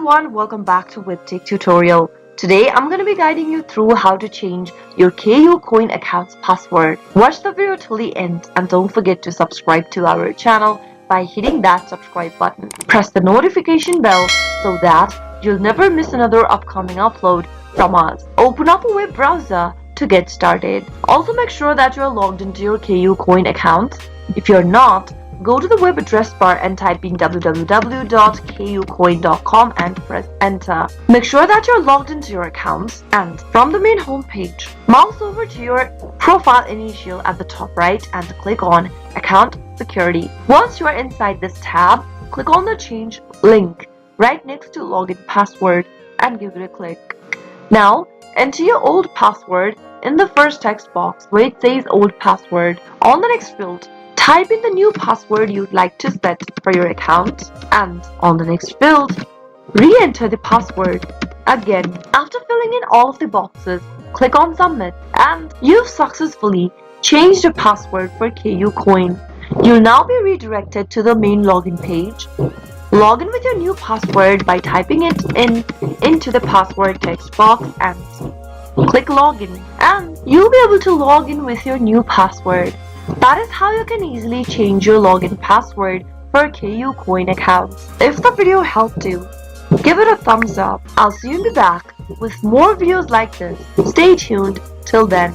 everyone, welcome back to Webtech Tutorial. Today I'm going to be guiding you through how to change your KuCoin account's password. Watch the video till the end and don't forget to subscribe to our channel by hitting that subscribe button. Press the notification bell so that you'll never miss another upcoming upload from us. Open up a web browser to get started. Also make sure that you're logged into your KuCoin account. If you're not, go to the web address bar and type in www.kucoin.com and press enter. Make sure that you're logged into your accounts, and from the main home page, mouse over to your profile initial at the top right and click on Account Security. Once you are inside this tab, click on the change link right next to login password and give it a click. Now enter your old password in the first text box where it says old password. On the next field, type in the new password you'd like to set for your account, and on the next field, re-enter the password again. After filling in all of the boxes, click on Submit, and you've successfully changed your password for KuCoin. You'll now be redirected to the main login page. Log in with your new password by typing it into the password text box and click Login, and you'll be able to log in with your new password. That is how you can easily change your login password for KuCoin accounts. If the video helped you, give it a thumbs up. I'll soon be back with more videos like this. Stay tuned till then.